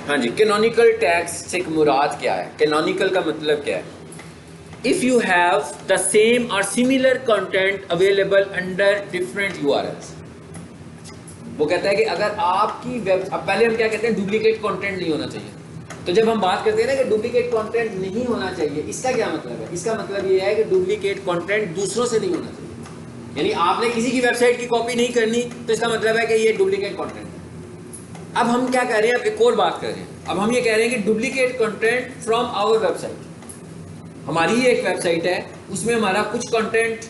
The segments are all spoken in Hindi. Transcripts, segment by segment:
हाँ जी, कैनोनिकल टैग्स से मुराद क्या है? कैनोनिकल का मतलब क्या है? If you have the same और similar content available under different URLs. वो कहता है कि अगर आपकी वेब, अब पहले हम क्या कहते हैं, डुप्लीकेट कंटेंट नहीं होना चाहिए। तो जब हम बात करते हैं ना कि डुप्लीकेट कंटेंट नहीं होना चाहिए, इसका क्या मतलब है? इसका मतलब ये है कि डुप्लीकेट कंटेंट दूसरों से नहीं होना चाहिए। यानी आपने किसी की वेबसाइट की कॉपी नहीं करनी, तो इसका मतलब है कि ये डुप्लीकेट कंटेंट है। अब हम क्या कह रहे हैं, अब एक और बात कर रहे हैं। अब हम ये कह रहे हैं कि duplicate content from our website. हमारी ही एक वेबसाइट है, उसमें हमारा कुछ कंटेंट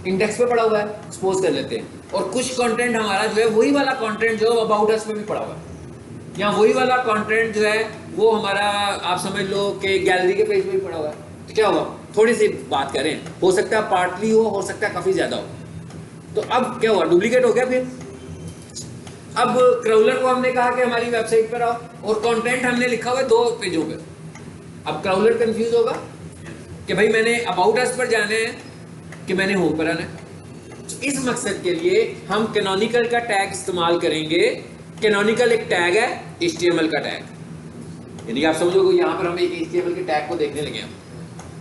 इंडेक्स पे पड़ा हुआ है, सपोज कर लेते हैं, और कुछ कंटेंट हमारा जो है वही वाला कंटेंट जो अबाउट अस पे भी पड़ा हुआ है, या वही वाला कंटेंट जो है वो हमारा, आप समझ लो कि गैलरी के पेज पे भी पड़ा हुआ है। तो क्या हुआ, थोड़ी सी बात करें, हो सकता है पार्टली हो सकता है काफ़ी ज़्यादा हो। तो अब क्या हुआ, डुप्लीकेट हो गया। फिर अब क्राउलर को हमने कहा कि हमारी वेबसाइट पर आओ, और कंटेंट हमने लिखा हुआ है 2 पेजों पे। अब क्राउलर कंफ्यूज होगा कि भाई मैंने अबाउट अस पर जाना है कि मैंने होम पर आना है। तो इस मकसद के लिए हम कैनोनिकल का टैग इस्तेमाल करेंगे। कैनोनिकल एक टैग है, HTML का टैग। यानी आप समझोगे, यहाँ पर हम एक HTML के टैग को देखने लगे हैं।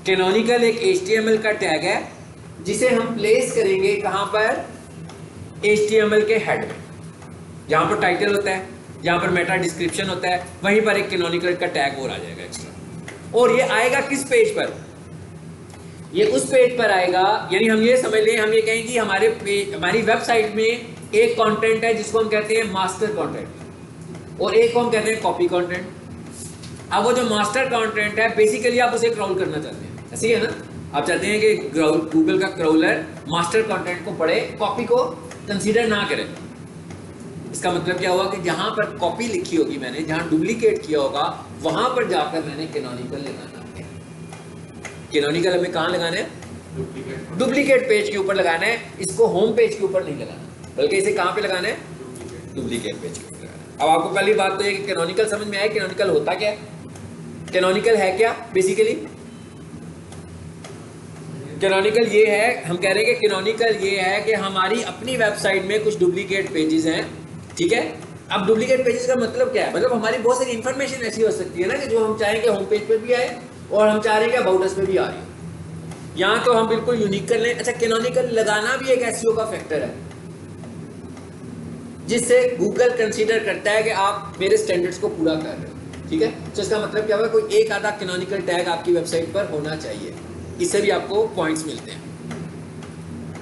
कैनोनिकल एक HTML का टैग है जिसे हम प्लेस करेंगे कहाँ पर, HTML के हेड में, जहाँ पर टाइटल होता है, जहाँ पर मेटा डिस्क्रिप्शन होता है, वहीं पर एक कैनोनिकल का टैग और आ जाएगा एक्स्ट्रा। और ये आएगा किस पेज पर? ये उस पेज पर आएगा, यानी हम ये समझ लें, हम ये कहें कि हमारी वेबसाइट में एक कंटेंट है जिसको हम कहते हैं मास्टर कंटेंट, और एक को हम कहते हैं कॉपी कंटेंट। अब वो जो मास्टर कंटेंट है, बेसिकली आप उसे क्राउल करना चाहते हैं, ऐसी है ना? आप चाहते हैं कि गूगल का क्राउलर मास्टर कंटेंट को पढ़े, कॉपी को कंसीडर ना करें। इसका मतलब क्या हुआ कि जहां पर कॉपी लिखी होगी मैंने, जहां डुप्लीकेट किया होगा, वहां पर जाकर मैंने कैनोनिकल लगाना है। कैनोनिकल हमें कहां लगाना है? डुप्लीकेट पेज के ऊपर लगाना है। इसको होम पेज के ऊपर नहीं लगाना, बल्कि इसे कहां पे लगाना है? डुप्लीकेट पेज के ऊपर लगाना है। अब आपको पहली बात तो ये कि कैनोनिकल समझ में आया, कैनोनिकल होता क्या है, कैनोनिकल है क्या बेसिकली? कैनोनिकल ये है, हम कह रहे हैं कि कैनोनिकल ये है कि हमारी अपनी वेबसाइट में कुछ डुप्लीकेट पेजेस हैं, ठीक है? अब डुप्लीकेट पेजेस का मतलब क्या है? मतलब हमारी बहुत सारी इंफॉर्मेशन ऐसी हो सकती है ना कि जो हम चाहें कि होम पेज पे भी आए, और हम चाह रहे हैं कि अबाउट अस पे भी आ रही है। यहाँ तो हम बिल्कुल यूनिक कर लें। अच्छा, कैनोनिकल लगाना भी एक एसईओ का फैक्टर है, जिससे गूगल कंसीडर करता है कि आप मेरे स्टैंडर्ड्स को पूरा कर रहे हो, ठीक है? तो इसका मतलब क्या हुआ, कोई एक आधा कैनोनिकल टैग आपकी वेबसाइट पर होना चाहिए। इससे भी आपको पॉइंट्स मिलते हैं,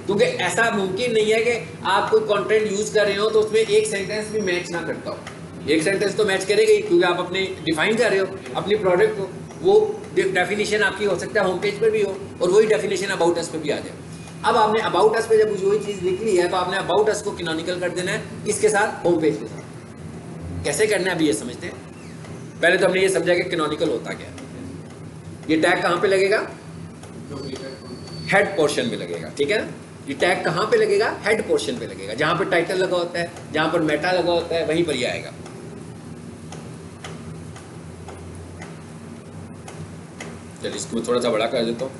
क्योंकि ऐसा मुमकिन नहीं है कि आप कोई कंटेंट यूज कर रहे हो तो उसमें एक सेंटेंस भी मैच ना करता हो। एक सेंटेंस तो मैच करेगा ही, क्योंकि आप अपने डिफाइन कर रहे हो अपनी प्रोडक्ट को। वो डेफिनेशन आपकी हो सकता है होम पेज पर भी हो, और वही डेफिनेशन अबाउट अस पे भी आ जाए। अब आपने अबाउट अस पे जब वही चीज़ लिख ली है, तो आपने अबाउट अस को कैनोनिकल कर देना है किसके साथ? होम पेज के साथ। कैसे करना है अभी ये समझते हैं। पहले तो हमने ये समझा कि कैनोनिकल होता क्या है। ये टैग कहाँ पे लगेगा? हेड पोर्शन में लगेगा, ठीक है ना? ये टैग कहाँ पे लगेगा? हेड पोर्शन पे लगेगा, जहां पर टाइटल लगा होता है, जहां पर मेटा लगा होता है, वहीं पर ही आएगा। चलिए इसको थोड़ा सा बड़ा कर देता हूं।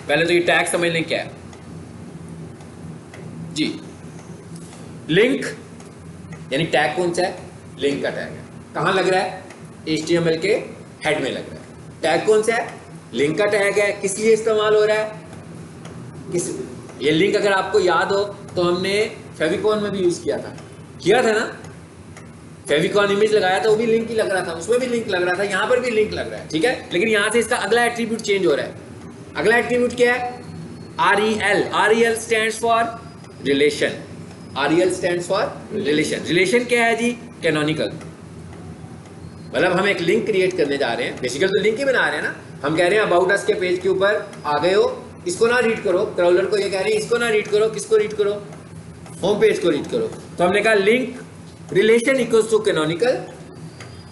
पहले तो ये टैग समझ लें क्या है जी। लिंक, यानी टैग कौन सा है? लिंक का टैग है। कहां लग रहा है? HTML के हेड में लग रहा है। टैग कौन सा है? लिंक का टैग है। किस लिए इस्तेमाल हो रहा है? ये लिंक अगर आपको याद हो तो हमने फेविकॉन में भी यूज किया था ना? फेविकॉन इमेज लगाया था, वो भी लिंक ही लग रहा था, उसमें भी लिंक लग रहा था, यहाँ पर भी लिंक लग रहा है, ठीक है? लेकिन यहाँ से इसका अगला एट्रीब्यूट चेंज हो रहा है। अगला एट्रीब्यूट क्या है? REL। REL stands for relation. REL stands for relation. Relation क्या है जी? कैनोनिकल। मतलब हम एक लिंक क्रिएट करने जा रहे हैं, बेसिकली तो लिंक ही बना रहे हैं ना। हम कह रहे हैं अबाउट अस के पेज के ऊपर आ गए हो, इसको ना रीड करो। क्राउलर को ये कह रहे हैं इसको ना रीड करो। किसको रीड करो? होम पेज को रीड करो। तो हमने कहा link relation equals to canonical.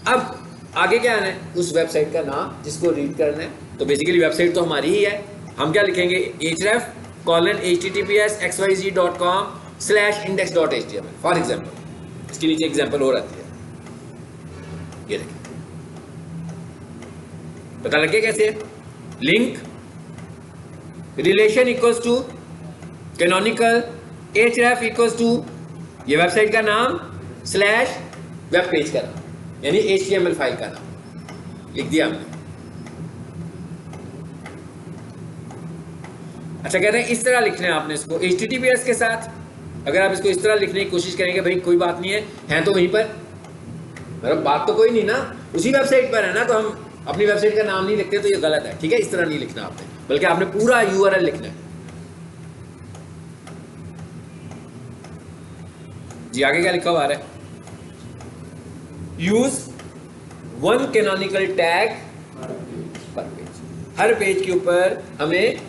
अब आगे क्या आना है? उस वेबसाइट का नाम जिसको रीड करना है। तो बेसिकली वेबसाइट तो हमारी ही है। हम क्या लिखेंगे? href:/https:/index.html for example. इसके नीचे एग्जाम्पल और आती है, ये देखिए। पता लग गया कैसे? Link relation equals to canonical, href equals to ये वेबसाइट का नाम स्लैश वेब पेज का नाम। यानी HTML फाइल का नाम लिख दिया हमने। अच्छा कहते हैं इस तरह लिखना है आपने इसको HTTPS के साथ। अगर आप इसको इस तरह लिखने की कोशिश करेंगे, भाई कोई बात नहीं है तो वहीं पर, मतलब बात तो कोई नहीं ना, उसी वेबसाइट पर है ना, तो हम अपनी वेबसाइट का नाम नहीं लिखते तो ये गलत है, ठीक है। इस तरह नहीं लिखना आपने, बल्कि आपने पूरा URL लिखना है। जी आगे क्या लिखा हुआ है? यूज वन कैनोनिकल टैग पर पेज। हर पेज के ऊपर हमें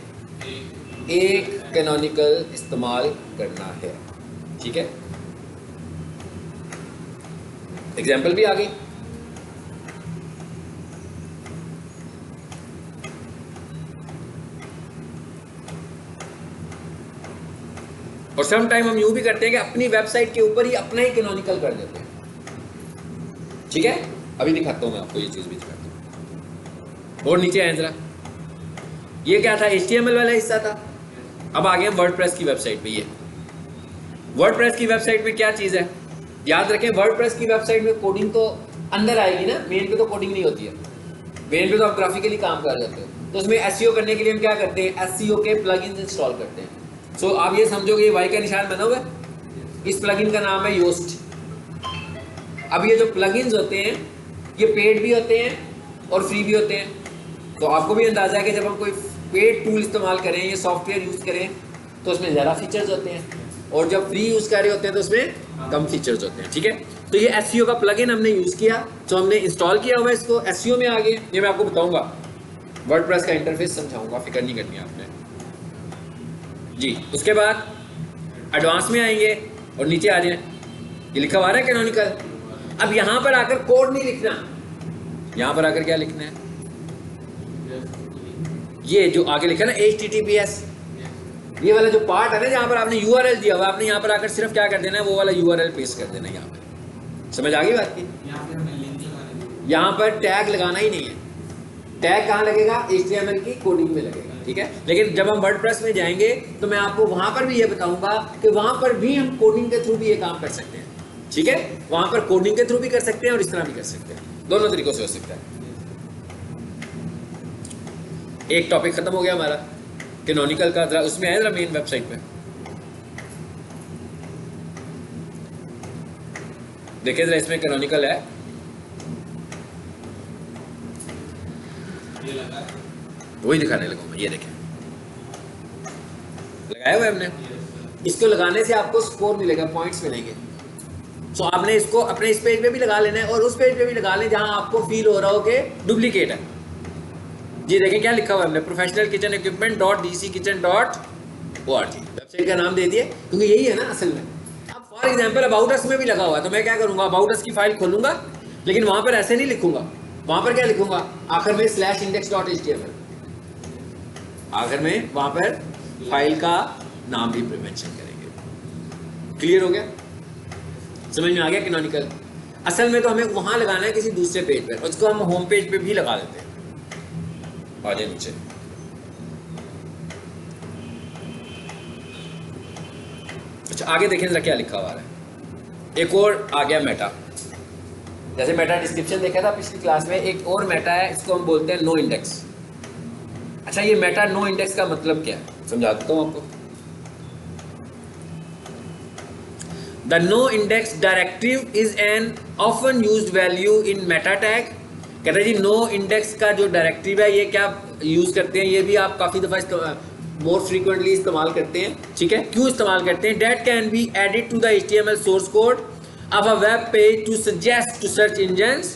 एक कैनोनिकल इस्तेमाल करना है, ठीक है। एग्जाम्पल भी आ गई। और सम टाइम हम यूं भी करते हैं कि अपनी वेबसाइट के ऊपर ही अपना ही कैनोनिकल कर देते हैं, ठीक है। अभी दिखाता हूं मैं आपको, ये चीज भी दिखाता हूं। और नीचे आए जरा, ये क्या था? HTML वाला हिस्सा था। अब आ गए हम वर्डप्रेस की वेबसाइट पे। ये वर्डप्रेस की वेबसाइट में क्या चीज है, याद रखें, वर्डप्रेस की वेबसाइट में कोडिंग तो अंदर आएगी ना, मेन पे तो कोडिंग नहीं होती है। मेन पे तो आप ग्राफिकली काम कर रहे होते हो, तो उसमें SEO करने के लिए हम क्या करते हैं? SEO के प्लगइन्स इंस्टॉल करते हैं। सो आप ये समझोगे, ये वाई का निशान बना हुआ है, इस प्लगइन का नाम है योस्ट। अब ये जो प्लगइन्स होते हैं ये पेड भी होते हैं और फ्री भी होते हैं। तो आपको भी अंदाजा है कि जब हम कोई पेड टूल इस्तेमाल करें, ये सॉफ्टवेयर यूज़ करें, तो उसमें ज़्यादा फीचर्स होते हैं, और जब फ्री यूज़ कर रहे होते हैं तो उसमें कम फीचर्स होते हैं, ठीक है। तो ये SEO का प्लगइन हमने यूज़ किया, तो हमने इंस्टॉल किया हुआ है इसको, SEO में आ गए। ये मैं आपको बताऊंगा, वर्डप्रेस का इंटरफेस समझाऊंगा, फिक्र नहीं करनी आपने जी। उसके बाद एडवांस में आएंगे और नीचे आ जाए, ये लिखा हुआ है कैनोनिकल। अब यहाँ पर आकर कोड नहीं लिखना, यहाँ पर आकर क्या लिखना है? ये जो आगे लिखा है ना HTTPS, ये वाला जो पार्ट है ना जहाँ पर आपने URL दिया हुआ, आपने यहाँ पर आकर सिर्फ क्या कर देना है? वो वाला URL पेस्ट कर देना है यहाँ पर। समझ आ गई बात की? यहाँ पर टैग लगाना ही नहीं है। टैग कहाँ लगेगा? HTML की कोडिंग में लगेगा, ठीक है। लेकिन जब हम वर्डप्रेस में जाएंगे तो मैं आपको वहाँ पर भी ये बताऊंगा कि वहाँ पर भी हम कोडिंग के थ्रू भी ये काम कर सकते हैं, ठीक है। वहाँ पर कोडिंग के थ्रू भी कर सकते हैं और इस तरह भी कर सकते हैं, दोनों तरीकों से हो सकता है। एक टॉपिक खत्म हो गया हमारा कैनोनिकल का। जरा उसमें है, जरा मेन वेबसाइट पे देखिए, जरा इसमें कैनोनिकल है, वही दिखाने लगा मैं। ये देखें, लगाया हुआ है हमने। इसको लगाने से आपको स्कोर मिलेगा, पॉइंट्स मिलेंगे। सो आपने इसको अपने इस पेज पे भी लगा लेना है और उस पेज पे भी लगा लें जहां आपको फील हो रहा हो कि डुप्लीकेट है। जी देखें क्या लिखा हुआ है हमने, professional kitchen equipment .dckitchen.org। Website का नाम दे दिए, क्योंकि यही है ना असल में। अब फॉर एग्जांपल अबाउट अस में भी लगा हुआ है, तो मैं क्या करूंगा? अबाउट अस की फाइल खोलूंगा, लेकिन वहां पर ऐसे नहीं लिखूंगा। वहां पर क्या लिखूंगा? आखिर में /index.html, आखिर में वहां पर फाइल का नाम भी मेंशन करेंगे। क्लियर हो गया? समझ में आ गया कैनोनिकल? असल में तो हमें वहां लगाना है किसी दूसरे पेज पर, उसको हम होम पेज पे भी लगा देते हैं। आ जाए नीचे। अच्छा आगे देखें जरा क्या लिखा हुआ है। एक और आ गया मेटा। जैसे मेटा डिस्क्रिप्शन देखा था पिछली क्लास में, एक और मेटा है, इसको हम बोलते हैं नो इंडेक्स। अच्छा ये मेटा नो इंडेक्स का मतलब क्या है, समझा देता हूं आपको। The no index directive is an often used value in meta tag। कहते हैं जी नो इंडेक्स का जो डायरेक्टिव है ये क्या यूज करते हैं, ये भी आप काफी दफा मोर फ्रीक्वेंटली इस्तेमाल करते हैं, ठीक है। क्यों इस्तेमाल करते हैं? That can be added to the HTML source code of a web page to suggest to search engines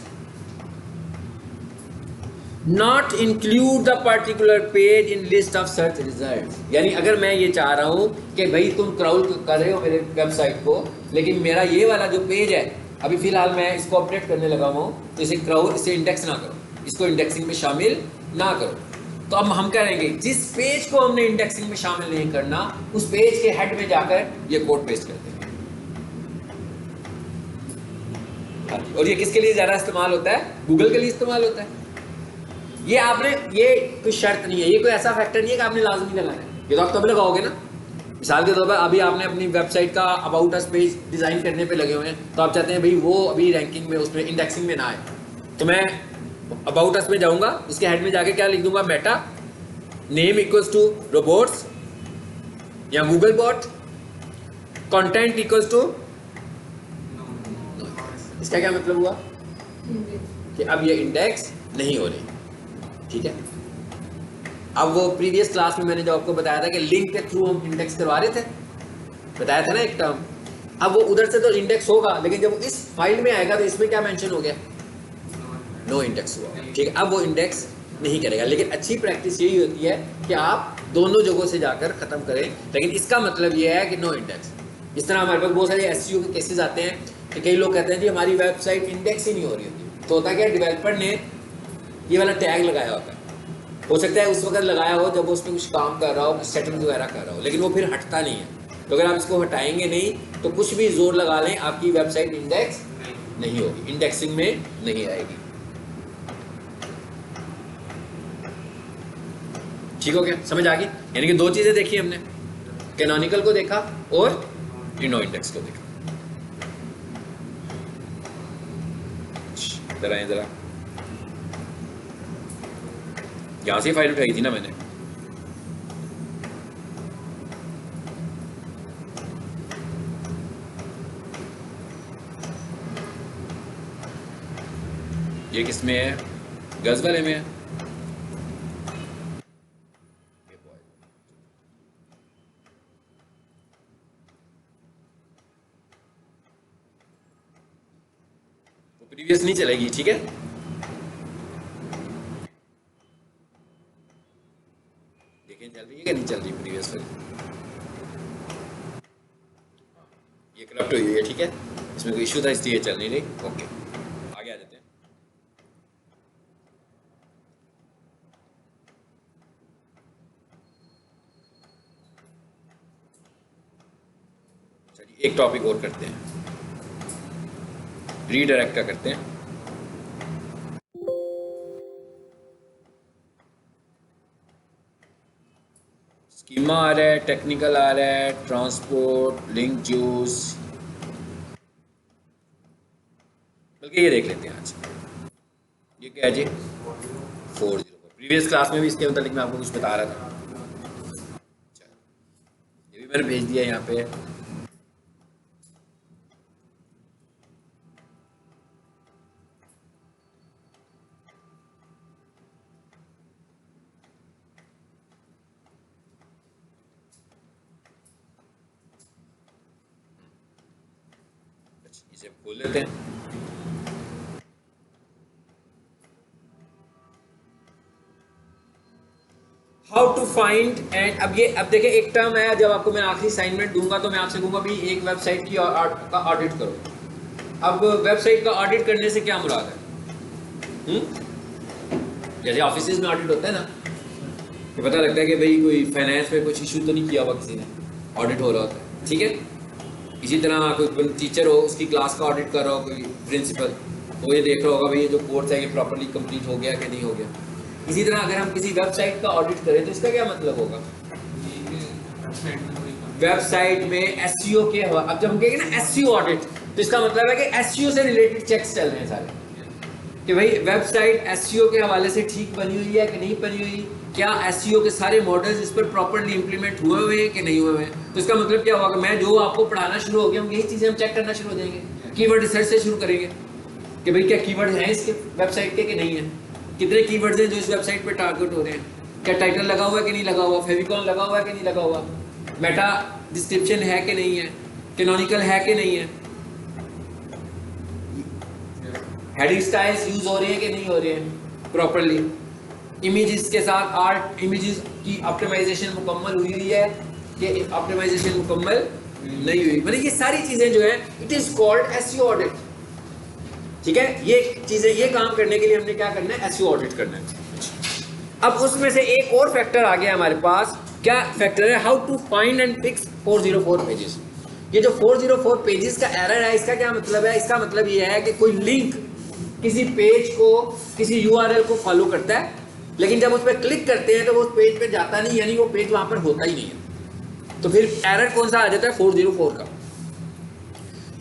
not include the particular page in list of search results। यानी अगर मैं ये चाह रहा हूँ कि भाई तुम क्राउल कर रहे हो मेरे वेबसाइट को, लेकिन मेरा ये वाला जो पेज है अभी फिलहाल मैं इसको अपडेट करने लगा हूँ, तो इसे क्राउल, इसे इंडेक्स ना करो, इसको इंडेक्सिंग में शामिल ना करो। तो अब हम करेंगे जिस पेज को हमने इंडेक्सिंग में शामिल नहीं करना, उस पेज के हेड में जाकर ये कोड पेस्ट कर देंगे। और ये किसके लिए ज्यादा इस्तेमाल होता है? गूगल के लिए इस्तेमाल होता है। ये आपने, ये कोई शर्त नहीं है, ये कोई ऐसा फैक्टर नहीं है कि आपने लाजमी लगाना है। ये तो आप तब लगाओगे ना, मिसाल के तौर पर अभी आपने अपनी वेबसाइट का अबाउट अस पेज डिज़ाइन करने पे लगे हुए हैं, तो आप चाहते हैं भाई वो अभी रैंकिंग में, उसमें इंडेक्सिंग में ना आए, तो मैं अबाउट अस में जाऊंगा, उसके हेड में जाके क्या लिख दूंगा, meta name equals to robots या Google bot, content equals to, इसका क्या मतलब हुआ कि अब ये इंडेक्स नहीं हो रही। ठीक है, अब वो प्रीवियस क्लास में मैंने जो आपको बताया था कि लिंक के थ्रू हम इंडेक्स करवा रहे थे, बताया था ना एक टर्म, अब वो उधर से तो इंडेक्स होगा, लेकिन जब इस फाइल में आएगा तो इसमें क्या मेंशन हो गया, नो इंडेक्स हुआ। ठीक है, अब वो इंडेक्स नहीं करेगा। लेकिन अच्छी प्रैक्टिस यही होती है कि आप दोनों जगहों से जाकर ख़त्म करें, लेकिन इसका मतलब ये है कि नो इंडेक्स। इस तरह हमारे पास बहुत सारे एसईओ के केसेस आते हैं कि कई लोग कहते हैं जी हमारी वेबसाइट इंडेक्स ही नहीं हो रही होती, तो होता क्या, डेवलपर ने ये वाला टैग लगाया होता है, हो सकता है उस वक्त लगाया हो जब वो उसमें कुछ काम कर रहा हो, कुछ सेटिंग वगैरह कर रहा हो, लेकिन वो फिर हटता नहीं है। तो अगर आप इसको हटाएंगे नहीं तो कुछ भी जोर लगा लें, आपकी वेबसाइट इंडेक्स नहीं होगी, इंडेक्सिंग में नहीं आएगी। ठीक हो गया, समझ आ गई? यानी कि दो चीजें देखी हमने, कैनोनिकल को देखा और नो इंडेक्स को देखा। जरा जरा यहां से फाइल उठाई थी ना मैंने, ये किसमें है, गज वाले में है। तो प्रीवियस नहीं चलेगी, ठीक है। देखें चल रही है कि नहीं चल रही प्रीवियस वाली, ये करप्ट हुई है, ठीक है, इसमें कोई इशू था इसलिए चल नहीं रही। ओके, आगे आ जाते हैं। चलिए एक टॉपिक और करते हैं, रीडायरेक्ट का करते हैं। स्कीमा आ रहा है, टेक्निकल आ रहा है, ट्रांसपोर्ट, लिंक जूस, बल्कि ये देख लेते हैं आज। ये क्या है जी, 404। प्रीवियस क्लास में भी इसके मतलब मैं आपको कुछ बता रहा था, ये भी मैंने भेज दिया यहाँ पे। इसे खोल लेते हैं। हाउ टू फाइंड एंड, अब देखिए एक टर्म है, जब आपको मैं आखिरी असाइनमेंट दूंगा तो मैं आपसे कहूंगा भी एक वेबसाइट की का ऑडिट करो। अब वेबसाइट का ऑडिट करने से क्या मुराद है? जैसे ऑफिसेज में ऑडिट होता है ना, ये पता लगता है कि भाई कोई फाइनेंस में कुछ इशू तो नहीं किया हुआ किसी ने, ऑडिट हो रहा होता है, ठीक है। इसी तरह कोई टीचर हो, उसकी क्लास का ऑडिट कर रहा हो कोई प्रिंसिपल, वो ये देख रहा होगा भाई ये जो कोर्स है ये प्रॉपर्ली कंप्लीट हो गया कि नहीं हो गया। इसी तरह अगर हम किसी वेबसाइट का ऑडिट करें तो इसका क्या मतलब होगा, वेबसाइट में एसईओ के, अब जब हम कहेंगे ना एसईओ ऑडिट, तो इसका मतलब है कि एसईओ से रिलेटेड चेक्स चल रहे हैं सारे, कि भाई वेबसाइट एसईओ के हवाले से ठीक बनी हुई है कि नहीं बनी हुई, क्या एसईओ के सारे मॉडल्स इस पर प्रॉपर्ली इंप्लीमेंट हुए हैं कि नहीं हुए हैं। तो इसका मतलब क्या होगा, मैं जो आपको पढ़ाना शुरू हो गया हम यही चीज़ें हम चेक करना शुरू हो जाएंगे, कीवर्ड रिसर्च से शुरू करेंगे कि भाई क्या कीवर्ड हैं इसके वेबसाइट के कि नहीं है, कितने कीवर्ड्स हैं जो इस वेबसाइट पर टारगेट हो रहे हैं, क्या टाइटल लगा हुआ है कि नहीं लगा हुआ, फेविकॉन लगा हुआ है कि नहीं लगा हुआ, मेटा डिस्क्रिप्शन है कि नहीं है, कैनोनिकल है कि नहीं है, हेडिंग स्टाइल्स यूज हो रहे हैं कि नहीं हो रहे हैं प्रॉपर्ली, इमेजेस के साथ आर्ट इमेजेस की ऑप्टिमाइजेशन मुकम्मल हुई है कि ऑप्टिमाइजेशन मुकम्मल नहीं हुई, मतलब ये सारी चीजें जो है it is called SEO audit. ठीक है, ये चीजें, ये काम करने के लिए हमने क्या करना है, एसईओ ऑडिट करना है। अब उसमें से एक और फैक्टर आ गया हमारे पास, क्या फैक्टर है, how to find and fix 404 pages. ये जो 404 पेजेस का एरर है, इसका क्या मतलब है, इसका मतलब ये है कि कोई लिंक किसी पेज को, किसी यूआरएल को फॉलो करता है, लेकिन जब उस पर क्लिक करते हैं तो वो उस पेज पे जाता नहीं, यानी वो पेज वहां पर होता ही नहीं है। तो फिर एरर कौन सा आ जाता है? 404 का।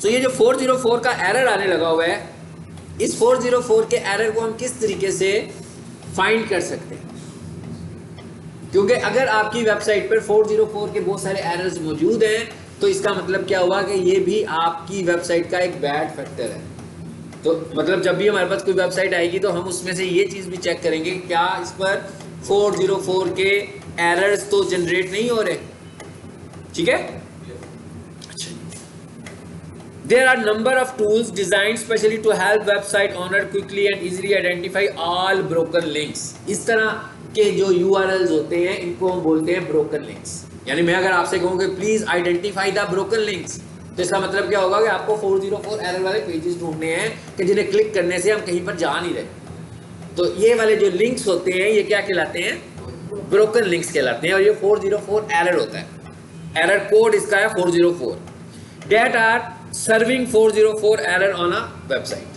तो ये जो 404 का एरर आने लगा हुआ है, इस 404 के एरर को हम किस तरीके से फाइंड कर सकते हैं? क्योंकि अगर आपकी वेबसाइट पर 404 के बहुत सारे एरर्स मौजूद हैं तो इसका मतलब क्या हुआ कि ये भी आपकी वेबसाइट का एक बैड फैक्टर है। तो मतलब जब भी हमारे पास कोई वेबसाइट आएगी तो हम उसमें से ये चीज़ भी चेक करेंगे कि क्या इस पर 404 के एरर्स तो जनरेट नहीं हो रहे। ठीक है, अच्छा। There are number of tools designed specially to help website owner quickly and easily identify all broken links। इस तरह के जो URLs होते हैं इनको हम बोलते हैं broken links। यानी मैं अगर आपसे कहूँ कि please identify the broken links, तो इसका मतलब क्या होगा कि आपको 404 एरर वाले पेजेस ढूंढने हैं कि जिन्हें क्लिक करने से हम कहीं पर जा नहीं रहे। तो ये वाले जो लिंक्स होते हैं ये क्या कहलाते हैं? ब्रोकन लिंक्स कहलाते हैं। और ये 404 एरर होता है, एरर कोड इसका है 404 that are serving 404 error on a website.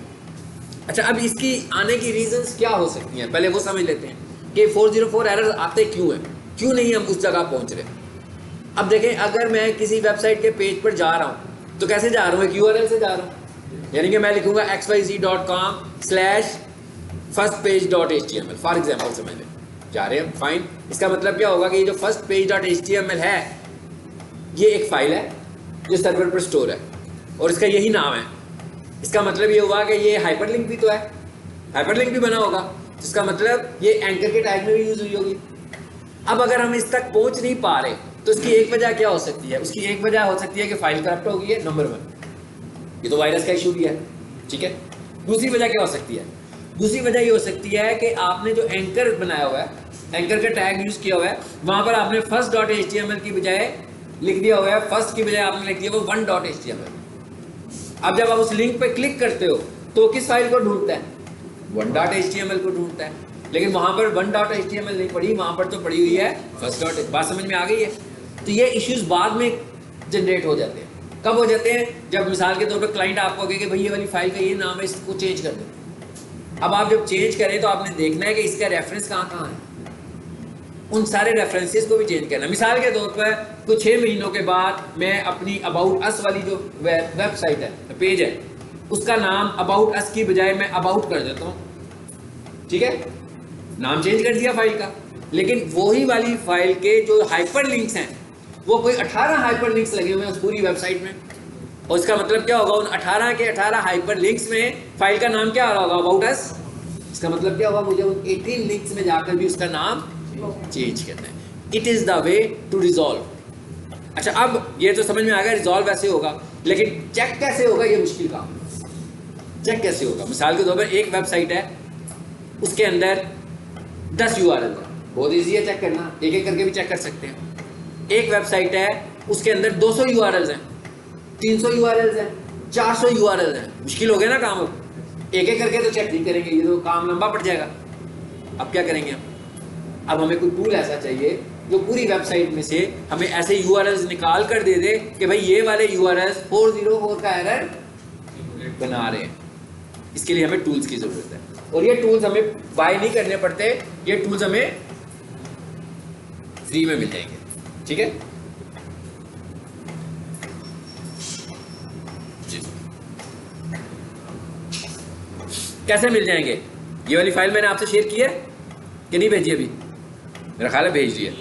अच्छा, अब इसकी आने की रीजंस क्या हो सकती हैं, पहले वो समझ लेते हैं कि 404 एरर आते क्यों हैं, क्यों नहीं हम उस जगह पहुंच रहे। अब देखें, अगर मैं किसी वेबसाइट के पेज पर जा रहा हूँ तो कैसे जा रहा हूँ? एक URL से जा रहा हूँ, यानी कि मैं लिखूंगा xyz.com/firstpage.html फॉर एग्जाम्पल से मैंने जा रहे हैं, फाइन। इसका मतलब क्या होगा कि ये जो firstpage.html है ये एक फाइल है जो सर्वर पर स्टोर है और इसका यही नाम है। इसका मतलब ये हुआ कि ये हाइपरलिंक भी तो है, हाइपरलिंक भी बना होगा, जिसका मतलब ये एंकर के टैग में भी यूज हुई होगी। अब अगर हम इस तक पहुंच नहीं पा रहे तो इसकी एक वजह क्या हो सकती है? उसकी एक वजह हो सकती है कि फाइल करप्ट हो गई है, नंबर 1, ये तो वायरस का इशू भी है। ठीक है, दूसरी वजह क्या हो सकती है? दूसरी वजह ये हो सकती है कि आपने जो एंकर बनाया हुआ है, एंकर का टैग यूज किया हुआ है, वहां पर आपने first.html की बजाय लिख दिया हुआ है, फर्स्ट की बजाय आपने लिख दिया वो 1.html। अब जब आप उस लिंक पे क्लिक करते हो तो किस फाइल को ढूंढता है? 1.html को ढूंढता है, लेकिन वहां पर 1.html नहीं पड़ी, वहां पर तो पड़ी हुई है first. बात समझ में आ गई है? तो ये इश्यूज बाद में जनरेट हो जाते हैं। कब हो जाते हैं? जब मिसाल के तौर पर क्लाइंट आपको कहे कि भाई ये वाली फाइल का ये नाम है, इसको चेंज कर दो। अब आप जब चेंज करें तो आपने देखना है कि इसका रेफरेंस कहाँ कहाँ है, उन सारे रेफरेंसेस को भी चेंज करना। मिसाल के तौर पर कुछ 6 महीनों के बाद मैं अपनी अबाउट अस वाली जो वेबसाइट है, पेज है, उसका नाम अबाउट अस की बजाय मैं अबाउट कर देता हूँ। ठीक है, नाम चेंज कर दिया फाइल का, लेकिन वही वाली फाइल के जो हाइपर लिंक्स हैं वो कोई 18 हाइपर लिंक्स लगे हुए हैं उस पूरी वेबसाइट में। और इसका मतलब क्या होगा? उन 18 के 18 हाइपर लिंक्स में फाइल का नाम क्या आ रहा होगा? About us. इसका मतलब क्या होगा? मुझे उन 18 लिंक्स में जाकर भी उसका नाम चेंज करना है। It is the way to resolve. अच्छा, अब ये तो समझ में आ गया रिजॉल्व ऐसे होगा, लेकिन चेक कैसे होगा? ये मुश्किल काम। चेक कैसे होगा? मिसाल के तौर पर एक वेबसाइट है, उसके अंदर 10 URL है, बहुत ईजी है चेक करना, एक एक करके भी चेक कर सकते हैं। एक वेबसाइट है, उसके अंदर 200 URLs हैं, 300 URLs हैं, 400 URLs हैं, मुश्किल हो गया ना काम। एक एक करके तो चेक नहीं करेंगे, ये तो काम लंबा पड़ जाएगा। अब क्या करेंगे हम? अब हमें कोई टूल ऐसा चाहिए जो पूरी वेबसाइट में से हमें ऐसे URLs निकाल कर दे दे कि भाई ये वाले URLs 404 का एरर बना रहे हैं। इसके लिए हमें टूल्स की जरूरत है, और ये टूल्स हमें बाय नहीं करने पड़ते, ये टूल्स हमें फ्री में मिल जाएंगे। ठीक है जी, कैसे मिल जाएंगे? ये वाली फाइल मैंने आपसे शेयर की है कि नहीं भेजी? अभी मेरा ख्याल है भेज दी है,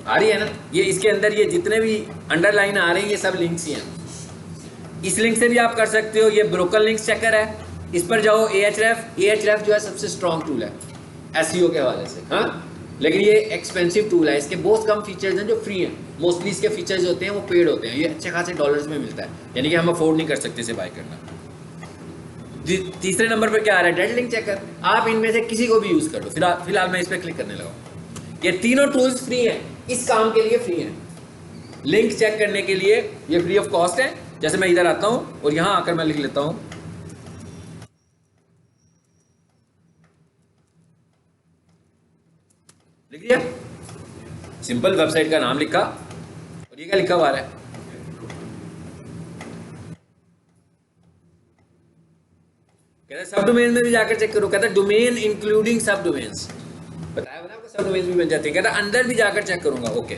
आ रही है ना? ये इसके अंदर ये जितने भी अंडरलाइन आ रहे हैं ये सब लिंक्स ही हैं। इस लिंक से भी आप कर सकते हो, ये ब्रोकन लिंक्स चेकर है, इस पर जाओ। Ahref जो है सबसे स्ट्रॉन्ग टूल है SEO के हवाले से, हाँ, लेकिन ये एक्सपेंसिव टूल है, इसके बहुत कम फीचर्स हैं जो फ्री हैं। मोस्टली इसके फीचर्स होते हैं वो पेड होते हैं, ये अच्छे खासे डॉलर्स में मिलता है, यानी कि हम अफोर्ड नहीं कर सकते इसे बाय करना। तीसरे नंबर पर क्या आ रहा है? Dead link checker. आप इनमें से किसी को भी यूज कर लो। फिलहाल मैं इस पर क्लिक करने लगा। ये तीनों टूल्स फ्री हैं, इस काम के लिए फ्री हैं। लिंक चेक करने के लिए ये फ्री ऑफ कॉस्ट है। जैसे मैं इधर आता हूं और यहां आकर मैं लिख लेता हूं लिख दिया, सिंपल वेबसाइट का नाम लिखा, और ये क्या लिखा हुआ है? कहता है सब डोमेन में भी जाकर चेक करो। कहता है डोमेन इंक्लूडिंग सब डोमेन्स, बताया ना आपको, सब डोमेन्स भी बन जाते हैं। कहता है अंदर भी जाकर चेक करूंगा। ओके,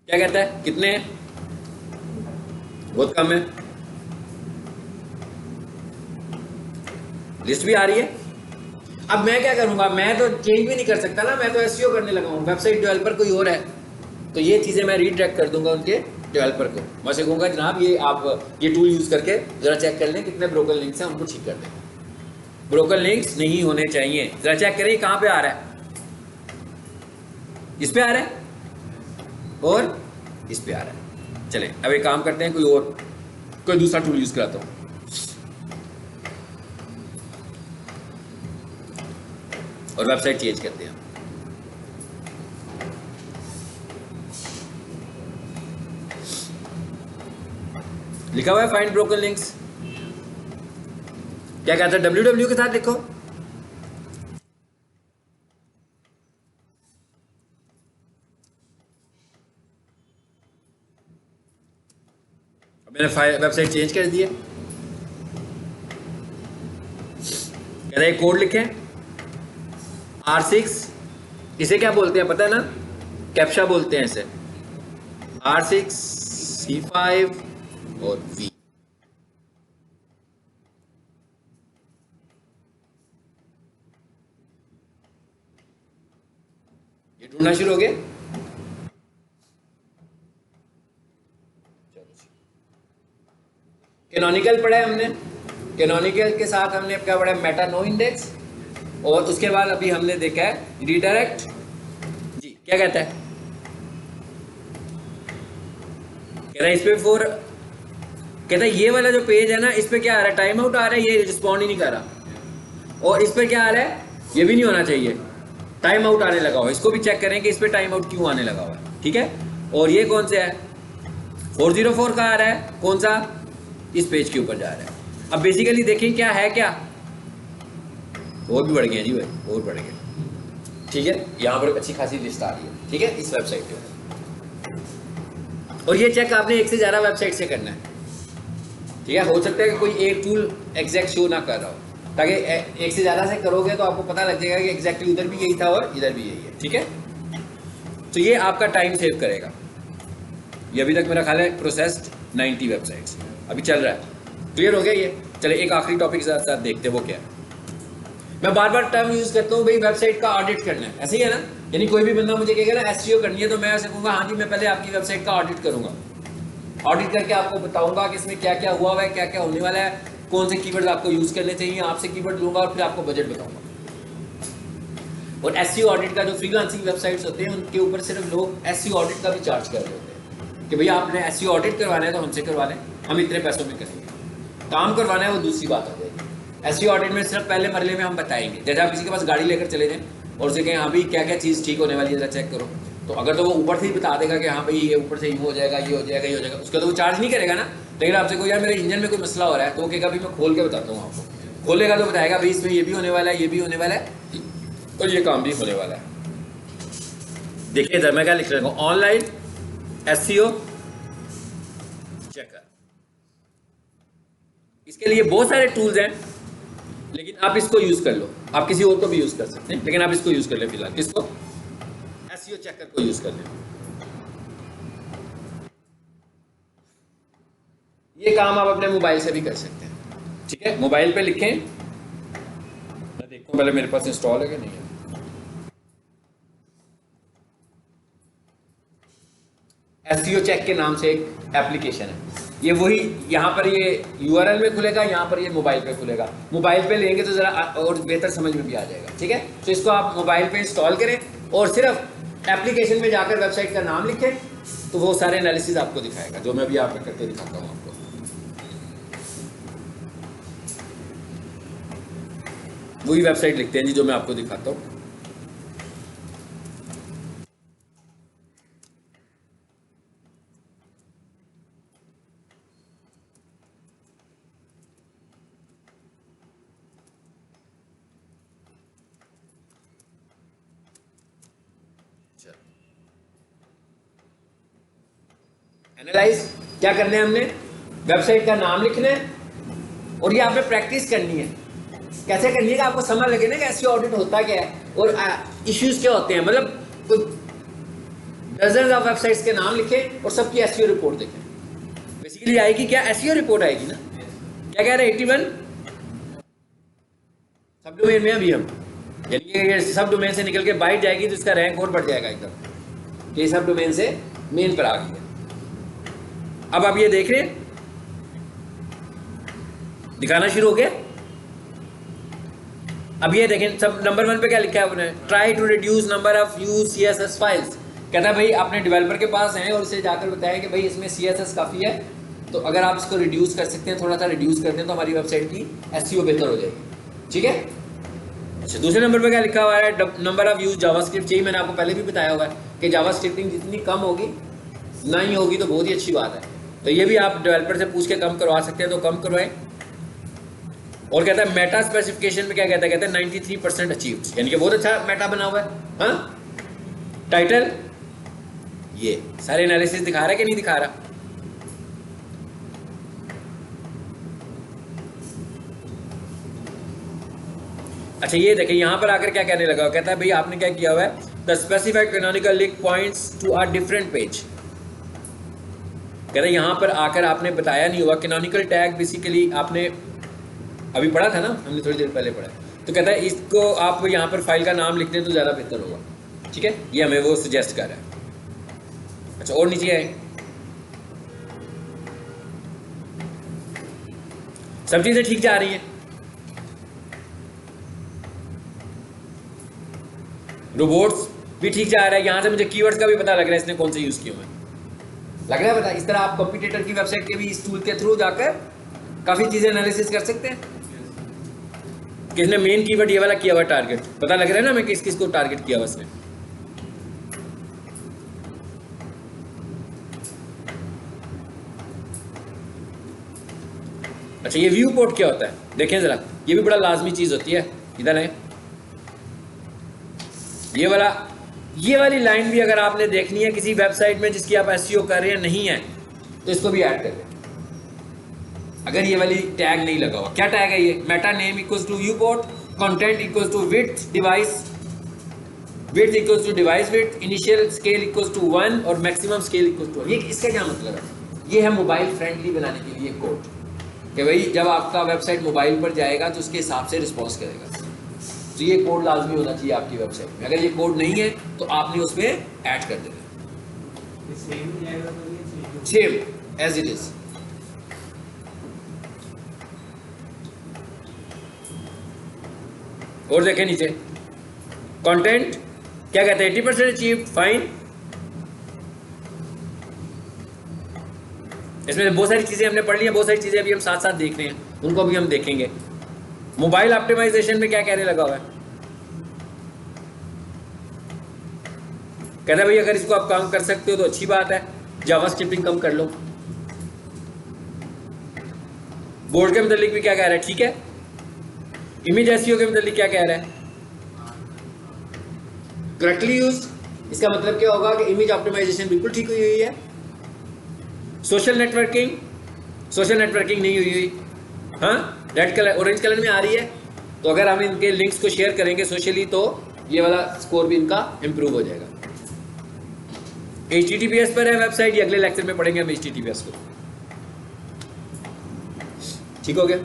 क्या कहता है, कितने हैं? बहुत कम है। लिस्ट भी आ रही है। अब मैं क्या करूंगा, मैं तो चेंज भी नहीं कर सकता ना, मैं तो एसईओ करने लगा हूं। वेबसाइट डेवलपर कोई और है, तो ये चीजें मैं रीडायरेक्ट कर दूंगा उनके डेवलपर को। मैं से कहूंगा जनाब ये आप ये टूल यूज करके जरा चेक कर लें कितने ब्रोकन लिंक्स हैं, उनको ठीक कर दें। ब्रोकन लिंक्स नहीं होने चाहिए। जरा चेक करें कहां पे आ रहा है, इस पे आ रहा है और इस पे आ रहा है। चले अब एक काम करते हैं, कोई दूसरा टूल यूज कराता हूं। और वेबसाइट चेंज करते हैं। लिखा हुआ है फाइंड ब्रोकन लिंक्स। क्या कहता है, www के साथ लिखो। मैंने वेबसाइट चेंज कर दी है। कह रहे कोड लिखें R6, इसे क्या बोलते हैं पता है ना, कैप्चा बोलते हैं इसे। R6 C5 और V। ये ढूंढना शुरू हो गया। कैनोनिकल पढ़ा है हमने, कैनोनिकल के साथ हमने क्या पढ़ा, मेटा नो इंडेक्स, और उसके बाद अभी हमने देखा है रीडायरेक्ट। जी क्या कहता है, कह रहा है इस पे कहता है ये वाला जो पेज है ना, इस पे क्या आ रहा है, टाइम आउट आ रहा है, ये रिस्पॉन्ड ही नहीं कर रहा। और इस पे क्या आ रहा है, ये भी नहीं होना चाहिए, टाइम आउट आने लगा हुआ। इसको भी चेक करें कि इस पे टाइम आउट क्यों आने लगा हुआ है, ठीक है। और ये कौन से है, 404 का आ रहा है, कौन सा, इस पेज के ऊपर जा रहा है। अब बेसिकली देखें क्या है, क्या और भी बढ़ गए जी भाई, और बढ़ गए, ठीक है। यहाँ पर अच्छी खासी लिस्ट आ रही है, ठीक है, इस वेबसाइट पे। और ये चेक आपने एक से ज़्यादा वेबसाइट से करना है, ठीक है। हो सकता है कि कोई एक टूल एग्जैक्ट शो ना कर रहा हो, ताकि एक से ज़्यादा से करोगे तो आपको पता लग जाएगा कि एग्जैक्टली उधर भी यही था और इधर भी यही है, ठीक है। तो ये आपका टाइम सेव करेगा। ये अभी तक मेरा ख्याल है प्रोसेस्ड 90 वेबसाइट्स अभी चल रहा है। क्लियर हो गया ये। चले एक आखिरी टॉपिक के साथ देखते हैं वो क्या है। मैं बार बार टर्म यूज करता हूँ भाई, वेबसाइट का ऑडिट करना है, ऐसे ही है ना। यानी कोई भी बंदा मुझे कहेगा ना एसईओ करनी है, तो मैं ऐसे कहूँगा हाँ जी मैं पहले आपकी वेबसाइट का ऑडिट करूंगा। ऑडिट करके आपको बताऊंगा कि इसमें क्या क्या हुआ है, क्या क्या होने वाला है, कौन से कीवर्ड्स आपको यूज करने चाहिए, आपसे कीवर्ड लूंगा और फिर आपको बजट बताऊंगा। और एसईओ ऑडिट का जो फ्रीलांसिंग वेबसाइट्स होते हैं उनके ऊपर सिर्फ लोग एसईओ ऑडिट का भी चार्ज कर रहे होते हैं कि भैया आपने एसईओ ऑडिट करवाना है तो हमसे करवा लें, हम इतने पैसों में करेंगे। काम करवाना है वो दूसरी बात हो जाएगी। एसईओ ऑडिट में सिर्फ पहले मरले में हम बताएंगे। जैसे आप किसी के पास गाड़ी लेकर चले जाएं और उसे कहें हाँ भाई क्या क्या चीज़ ठीक होने वाली है, जरा चेक करो, तो अगर तो वो ऊपर से ही बता देगा कि हाँ भाई ये ऊपर से ये हो जाएगा, ये हो जाएगा, ये हो जाएगा, उसका तो वो चार्ज नहीं करेगा ना। लेकिन आपसे कोई यार मेरे इंजन में कोई मसला हो रहा है, तो वो कहेगा भाई मैं खोल के बताता हूँ आपको। खोलेगा तो बताएगा भाई इसमें ये भी होने वाला है, ये भी होने वाला है और ये काम भी होने वाला है। देखिए इधर मैं क्या लिख रहा हूँ, ऑनलाइन एसईओ चेकर। इसके लिए बहुत सारे टूल्स हैं, लेकिन आप इसको यूज कर लो। आप किसी और को भी यूज कर सकते हैं, लेकिन आप इसको यूज कर ले फिलहाल। किसको, एसईओ चेकर को यूज कर ले। ये काम आप अपने मोबाइल से भी कर सकते हैं, ठीक है। मोबाइल पे लिखें, मैं देखूं पहले मेरे पास इंस्टॉल है कि नहीं है। एसईओ चेक के नाम से एक एप्लीकेशन है, ये वही यहाँ पर ये यूआरएल में खुलेगा, यहाँ पर ये मोबाइल पे खुलेगा। मोबाइल पे लेंगे तो ज़रा और बेहतर समझ में भी आ जाएगा, ठीक है। तो इसको आप मोबाइल पे इंस्टॉल करें और सिर्फ एप्लीकेशन में जाकर वेबसाइट का नाम लिखें, तो वो सारे एनालिसिस आपको दिखाएगा, जो मैं भी आप करके दिखाता हूँ आपको। वही वेबसाइट लिखते हैं जी जो मैं आपको दिखाता हूँ। एनालाइज क्या करना है हमने, वेबसाइट का नाम लिखना है और ये आपने प्रैक्टिस करनी है। कैसे करनी है कि आपको समझ लगे ना कि एसईओ ऑडिट होता क्या है और इश्यूज क्या होते हैं। मतलब कोई डजन्स ऑफ वेबसाइट्स के नाम लिखें और सबकी एसईओ रिपोर्ट देखें। बेसिकली आएगी क्या, एसईओ रिपोर्ट आएगी ना। क्या कह रहे हैं 81 सब डोमेन में अभी हम, यानी कि ये सब डोमेन से निकल के बाइट जाएगी तो इसका रैंक और बढ़ जाएगा एकदम। ये सब डोमेन से मेन पर आ गई है। अब आप ये देख रहे हैं, दिखाना शुरू हो गया। अब ये देखें सब नंबर 1 पे क्या लिखा है आपने, try to reduce number of use CSS files. कहता है भाई आपने डेवलपर के पास हैं और उसे जाकर बताया कि भाई इसमें CSS काफ़ी है, तो अगर आप इसको रिड्यूस कर सकते हैं, थोड़ा सा रिड्यूस कर दें तो हमारी वेबसाइट की SEO बेहतर हो जाएगी। ठीक है। अच्छा, दूसरे नंबर पर क्या लिखा हुआ है, नंबर ऑफ यूज जावास्क्रिप्ट। चाहिए मैंने आपको पहले भी बताया हुआ है कि जावास्क्रिप्टिंग जितनी कम होगी ना ही होगी तो बहुत ही अच्छी बात है। तो ये भी आप डेवलपर से पूछ के कम करवा सकते हैं तो कम करवाएं। और कहता है मेटा स्पेसिफिकेशन में क्या कहता है, कहता है 93% अचीव्ड, यानी कि बहुत अच्छा मेटा बना हुआ है। हाँ, टाइटल ये सारे एनालिसिस दिखा रहा है कि नहीं दिखा रहा। अच्छा ये देखिए यहाँ पर आकर क्या कहने लगा, कहता है भाई आपने क्या किया हुआ है, the specified canonical link points to a different page. कहता है यहाँ पर आकर आपने बताया नहीं हुआ। कैनोनिकल टैग बेसिकली आपने अभी पढ़ा था ना, हमने थोड़ी देर पहले पढ़ा। तो कहता है इसको आप यहाँ पर फाइल का नाम लिख दें तो ज़्यादा बेहतर होगा। ठीक है, ये हमें वो सजेस्ट कर रहा है। अच्छा और नीचे आए, सब चीज़ें ठीक जा रही हैं। रोबोट्स भी ठीक जा रहा है। यहाँ से मुझे कीवर्ड्स का भी पता लग रहा है इसने कौन से यूज़ किए हुए हैं, लग रहा है पता। इस तरह आप कंप्यूटर की वेबसाइट के भी इस टूल के थ्रू जाकर काफ़ी चीज़ें एनालिसिस कर सकते हैं। किसने मेन कीवर्ड ये वाला किया हुआ टारगेट, पता लग रहा है ना मैं किस किस को टारगेट किया हुआ इसने। अच्छा ये व्यू पोर्ट क्या होता है, देखें जरा, ये भी बड़ा लाजमी चीज़ होती है। इधर है ये वाली लाइन भी अगर आपने देखनी है किसी वेबसाइट में जिसकी आप एसईओ कर रहे हैं नहीं है तो इसको भी ऐड कर दें। अगर ये वाली टैग नहीं लगा हुआ, क्या टैग है ये, meta name equals to viewport, content equals to width device, width equals to device width, initial scale equals to 1 और मैक्सिमम स्केल इक्वल्स टू 1। ये इसका क्या मतलब है, ये है मोबाइल फ्रेंडली बनाने के लिए कोड कि भाई जब आपका वेबसाइट मोबाइल पर जाएगा तो उसके हिसाब से रिस्पॉन्स करेगा। तो ये कोड लाजमी होना चाहिए आपकी वेबसाइट में। अगर ये कोड नहीं है तो आपने उसमें ऐड कर देना, सेम एज इट इज। और देखें नीचे कंटेंट क्या कहते हैं, 80% अचीव, फाइन। इसमें बहुत सारी चीजें हमने पढ़ ली हैं, बहुत सारी चीजें अभी हम साथ साथ देख रहे हैं, उनको भी हम देखेंगे। मोबाइल ऑप्टिमाइजेशन में क्या कहने लगा हुआ है, कहता है भाई अगर इसको आप काम कर सकते हो तो अच्छी बात है, जावास्क्रिप्टिंग कम कर लो। बोर्ड के मतलब भी क्या कह रहा है, ठीक है। इमेज एसईओ के मतलब क्या कह रहा है, करेक्टली यूज। इसका मतलब क्या होगा कि इमेज ऑप्टिमाइजेशन बिल्कुल ठीक हुई हुई है। सोशल नेटवर्किंग नहीं हुई हुई, हाँ रेड कलर ऑरेंज कलर में आ रही है। तो अगर हम इनके लिंक्स को शेयर करेंगे सोशली तो ये वाला स्कोर भी इनका इंप्रूव हो जाएगा। HTTPS पर है वेबसाइट, ये अगले लेक्चर में पढ़ेंगे हम HTTPS को। ठीक हो गया।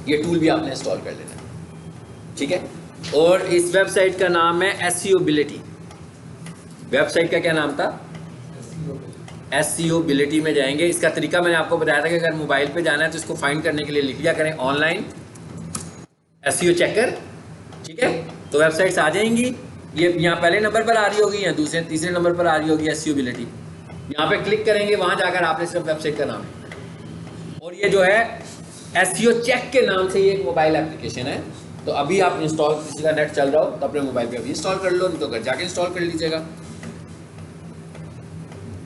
ये टूल भी आपने इंस्टॉल कर लेना, ठीक है। और इस वेबसाइट का नाम है SEObility। वेबसाइट का क्या नाम था, SEObility में जाएंगे। इसका तरीका मैंने आपको बताया था कि अगर मोबाइल पे जाना है तो इसको फाइंड करने के लिए लिख लिया करें ऑनलाइन SEO चेकर, ठीक है। तो वेबसाइट्स आ जाएंगी, ये यहाँ पहले नंबर पर आ रही होगी या दूसरे तीसरे नंबर पर आ रही होगी SEObility। यहाँ पे क्लिक करेंगे, वहाँ जाकर आपने सिर्फ वेबसाइट का नाम लिखना। और ये जो है SEO चेक के नाम से ये एक मोबाइल एप्लीकेशन है। तो अभी आप इंस्टॉल, किसी का नेट चल रहा हो तो अपने मोबाइल पे अभी इंस्टॉल कर लो, नहीं तो घर जाके इंस्टॉल कर लीजिएगा।